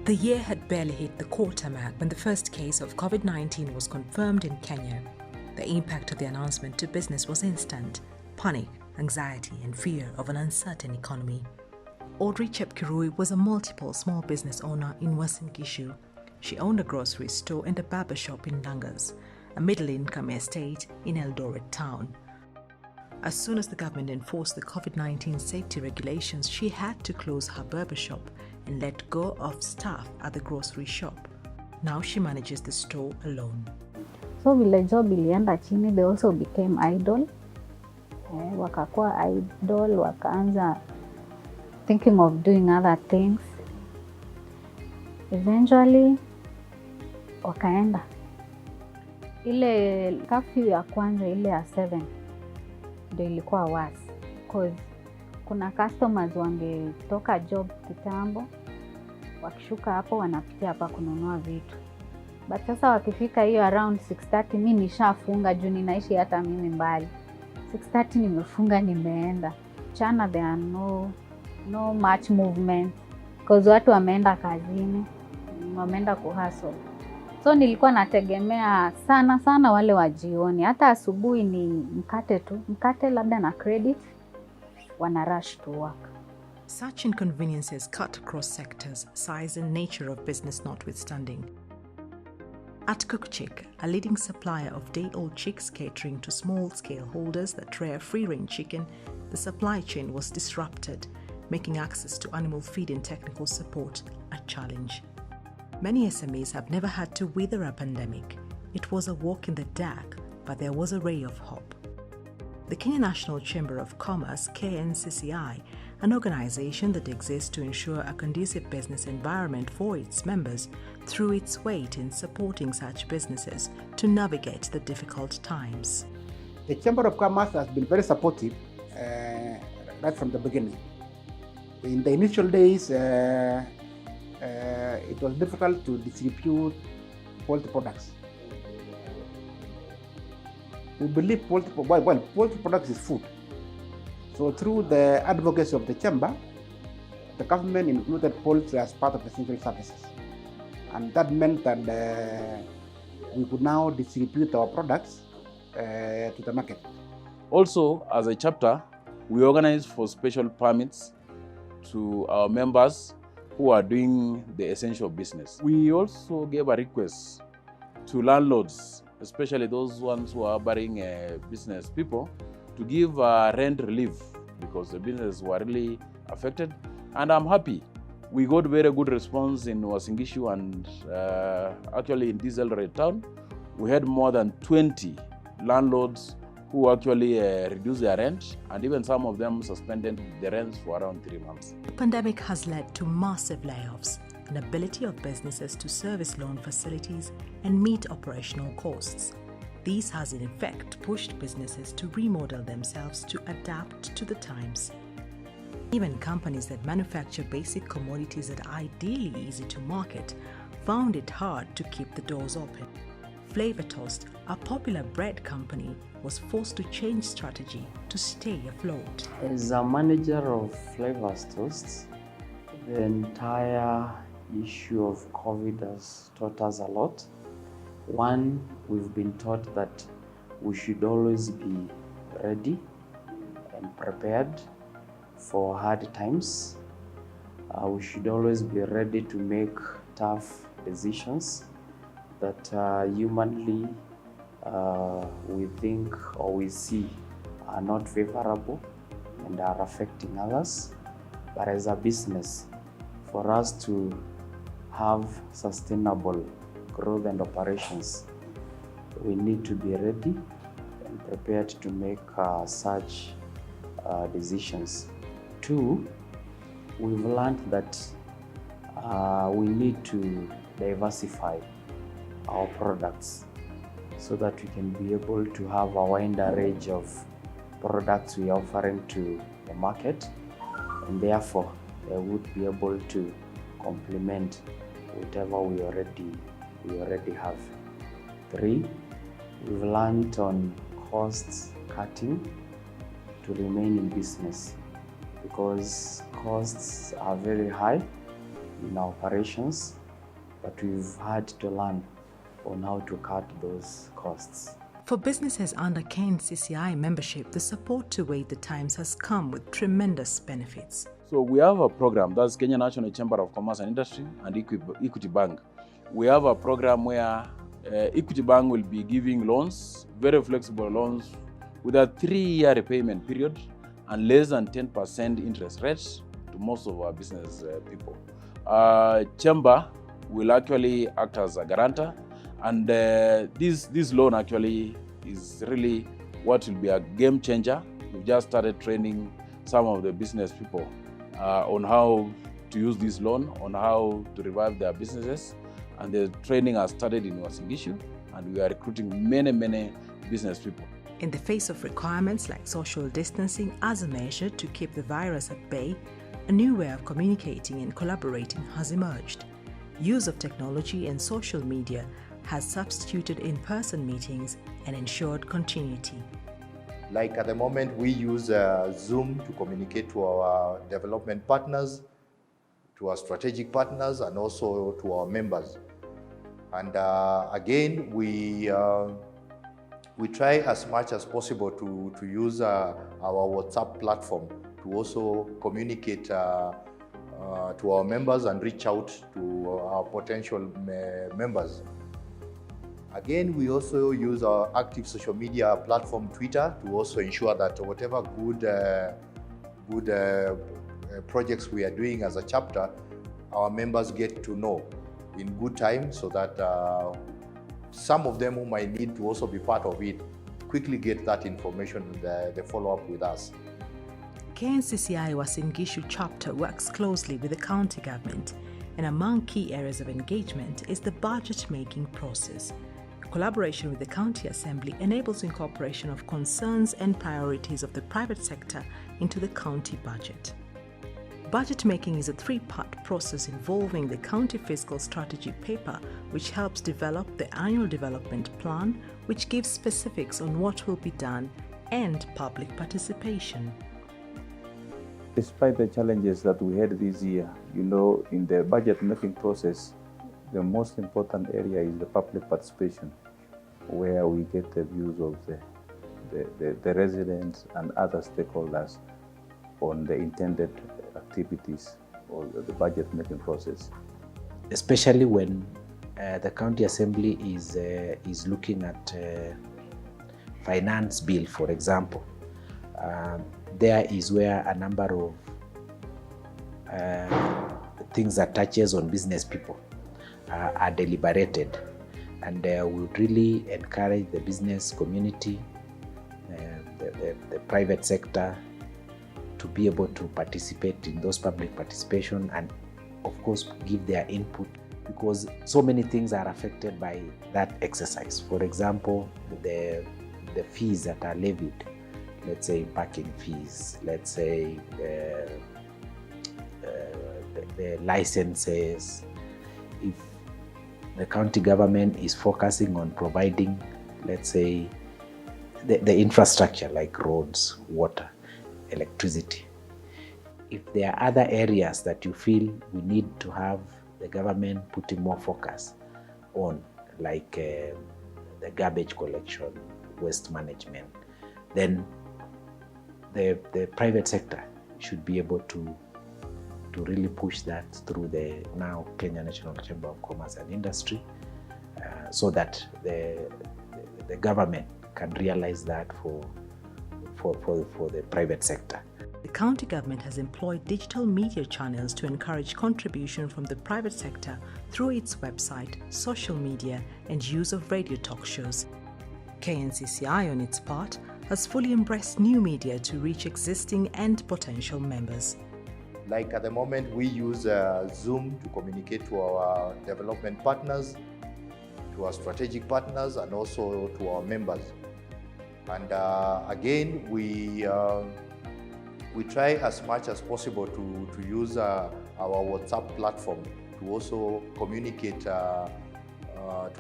The year had barely hit the quarter mark when the first case of COVID-19 was confirmed in Kenya. The impact of the announcement to business was instant: panic, anxiety, and fear of an uncertain economy. Audrey Chepkirui was a multiple small business owner in Uasin Gishu. She owned a grocery store and a barber shop in Langas, a middle-income estate in Eldoret town. As soon as the government enforced the COVID-19 safety regulations, she had to close her barber shop and let go of staff at the grocery shop. Now she manages the store alone. So vile job ilienda chini, they also became idle. Wakakuwa idle, wakaanza thinking of doing other things. Eventually, wakaenda. Ile curfew ya kwanza, ile ya 7, ndio ilikuwa worse. Because kuna customers wangetoka job kitambo, wakishuka hapo wanapitia hapa kununua vitu. But sasa wakifika hiyo around 6:30, mimi nishafunga juu ninaishi hata mimi mbali. 6:30 nimefunga, nimeenda. Chana there are no much movement because watu wameenda kazini, wameenda kuhustle. So nilikuwa nategemea sana wale wa jioni. Hata asubuhi ni mkate tu, mkate labda na credit, wana rush to work. Such inconveniences cut across sectors, size and nature of business notwithstanding. At Cookchick, a leading supplier of day-old chicks catering to small-scale holders that rear free-range chicken, the supply chain was disrupted, making access to animal feed and technical support a challenge. Many SMEs have never had to weather a pandemic. It was a walk in the dark, but there was a ray of hope. The Kenya National Chamber of Commerce, KNCCI, an organization that exists to ensure a conducive business environment for its members, threw its weight in supporting such businesses to navigate the difficult times. The Chamber of Commerce has been very supportive right from the beginning. In the initial days, it was difficult to distribute poultry products. We believe poultry products is food. So through the advocacy of the chamber, the government included poultry as part of the essential services. And that meant that we could now distribute our products to the market. Also, as a chapter, we organize for special permits to our members who are doing the essential business. We also gave a request to landlords, especially those ones who are burying business people, to give rent relief because the businesses were really affected. And I'm happy. We got very good response in Uasin Gishu and actually in this Eldoret town. We had more than 20 landlords who actually reduced their rent, and even some of them suspended the rents for around 3 months. The pandemic has led to massive layoffs, inability of businesses to service loan facilities and meet operational costs. This has in effect pushed businesses to remodel themselves to adapt to the times. Even companies that manufacture basic commodities that are ideally easy to market found it hard to keep the doors open. Flavor Toast, a popular bread company, was forced to change strategy to stay afloat. As a manager of Flavor Toast, the entire issue of COVID has taught us a lot. One, we've been taught that we should always be ready and prepared for hard times. We should always be ready to make tough decisions that humanly we think or we see are not favorable and are affecting others. But as a business, for us to have sustainable growth and operations, we need to be ready and prepared to make such decisions. Two, we've learned that we need to diversify our products so that we can be able to have a wider range of products we are offering to the market, and therefore they would be able to complement whatever we already have. Three, we've learned on cost cutting to remain in business because costs are very high in our operations, but we've had to learn on how to cut those costs. For businesses under KNCCI membership, the support to wait the times has come with tremendous benefits. So we have a program, that's Kenya National Chamber of Commerce and Industry and Equity Bank. We have a program where Equity Bank will be giving loans, very flexible loans, with a 3-year repayment period and less than 10% interest rates to most of our business people. Chamber will actually act as a guarantor, and this loan actually is really what will be a game changer. We've just started training some of the business people on how to use this loan, on how to revive their businesses, and the training has started in Uasin Gishu, and we are recruiting many business people. In the face of requirements like social distancing as a measure to keep the virus at bay, a new way of communicating and collaborating has emerged. Use of technology and social media has substituted in-person meetings and ensured continuity. Like at the moment, we use Zoom to communicate to our development partners, to our strategic partners, and also to our members. And again, we try as much as possible to use our WhatsApp platform to also communicate to our members and reach out to our potential members. Again, we also use our active social media platform, Twitter, to also ensure that whatever good projects we are doing as a chapter, our members get to know in good time, so that some of them who might need to also be part of it quickly get that information and they follow up with us. KNCCI Uasin Gishu chapter works closely with the county government, and among key areas of engagement is the budget-making process. Collaboration with the County Assembly enables incorporation of concerns and priorities of the private sector into the county budget. Budget making is a 3-part process involving the county fiscal strategy paper, which helps develop the annual development plan, which gives specifics on what will be done, and public participation. Despite the challenges that we had this year, in the budget making process, the most important area is the public participation, where we get the views of the residents and other stakeholders on the intended activities or the budget making process. Especially when the county assembly is looking at finance bill, for example. There is where a number of things that touches on business people are deliberated, and we would really encourage the business community, the private sector, to be able to participate in those public participation and of course give their input, because so many things are affected by that exercise. For example, the fees that are levied, let's say parking fees, let's say the licenses. If the county government is focusing on providing, let's say, the infrastructure like roads, water, electricity. If there are other areas that you feel we need to have the government putting more focus on, like the garbage collection, waste management, then the private sector should be able to really push that through the now Kenya National Chamber of Commerce and Industry, so that the government can realize that for the private sector. The county government has employed digital media channels to encourage contribution from the private sector through its website, social media, and use of radio talk shows. KNCCI, on its part, has fully embraced new media to reach existing and potential members. Like at the moment, we use Zoom to communicate to our development partners, to our strategic partners, and also to our members. And again, we try as much as possible to use our WhatsApp platform to also communicate to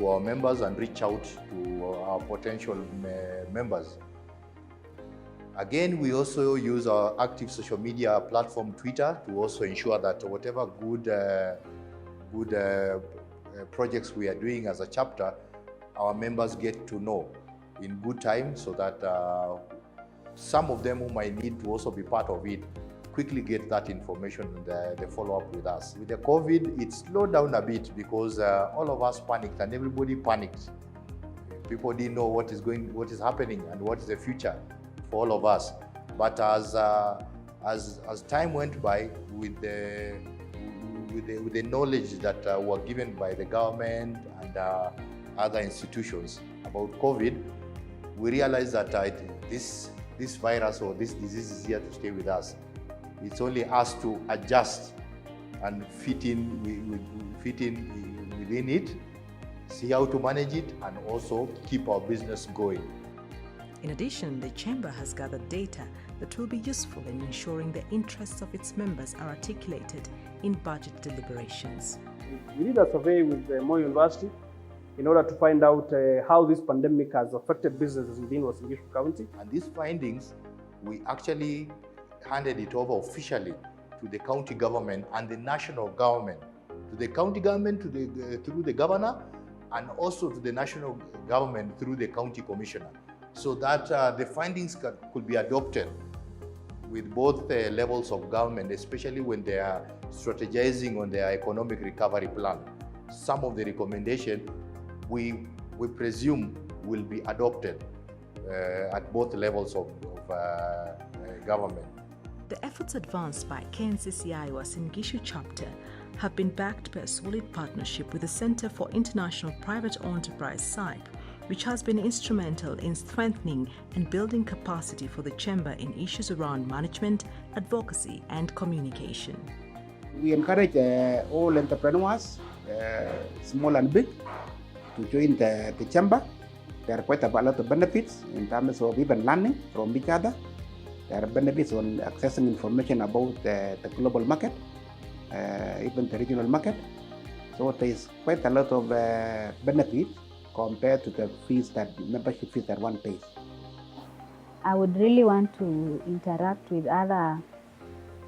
our members and reach out to our potential members. Again, we also use our active social media platform, Twitter, to also ensure that whatever good projects we are doing as a chapter, our members get to know in good time, so that some of them who might need to also be part of it quickly get that information and they follow up with us. With the COVID, it slowed down a bit because all of us panicked and everybody panicked. People didn't know what is happening and what is the future for all of us. But as time went by, with the knowledge that were given by the government and other institutions about COVID, we realized that this virus or this disease is here to stay with us. It's only us to adjust and fit in within it, see how to manage it, and also keep our business going. In addition, the Chamber has gathered data that will be useful in ensuring the interests of its members are articulated in budget deliberations. We did a survey with Moi University in order to find out how this pandemic has affected businesses within Uasin Gishu County. And these findings, we actually handed it over officially to the county government and the national government. To the county government through the governor, and also to the national government through the county commissioner, so that the findings could be adopted with both levels of government, especially when they are strategizing on their economic recovery plan. Some of the recommendations we presume will be adopted at both levels of government. The efforts advanced by KNCCI Uasin Gishu chapter have been backed by a solid partnership with the Center for International Private Enterprise CIPE, which has been instrumental in strengthening and building capacity for the Chamber in issues around management, advocacy and communication. We encourage all entrepreneurs, small and big, to join the Chamber. There are quite a lot of benefits in terms of even learning from each other. There are benefits on accessing information about the global market, even the regional market. So there is quite a lot of benefits compared to the membership fees that one pays. I would really want to interact with other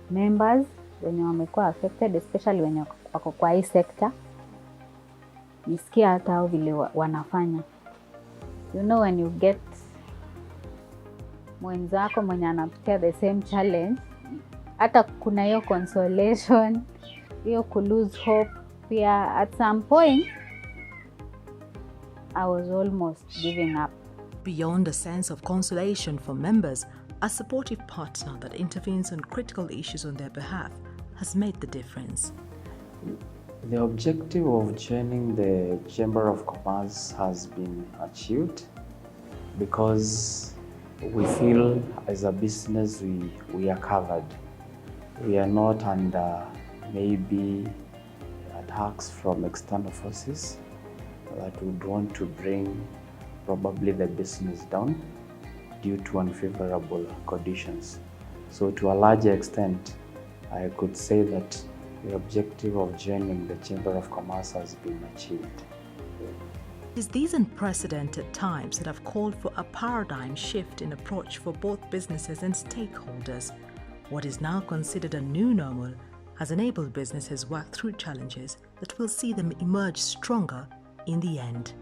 members wenye wamekuwa affected, especially wenye wako kwa hii sector. Nisikia hata hao vile wanafanya. You know, when you get mwenzako mwenye anapitia the same challenge, hata kuna hiyo consolation, hiyo ku lose hope. Pia at some point, I was almost giving up. Beyond a sense of consolation for members, a supportive partner that intervenes on critical issues on their behalf has made the difference. The objective of joining the Chamber of Commerce has been achieved because we feel as a business we are covered. We are not under maybe attacks from external forces that would want to bring probably the business down due to unfavorable conditions. So to a larger extent, I could say that the objective of joining the Chamber of Commerce has been achieved. It is these unprecedented times that have called for a paradigm shift in approach for both businesses and stakeholders. What is now considered a new normal has enabled businesses work through challenges that will see them emerge stronger in the end.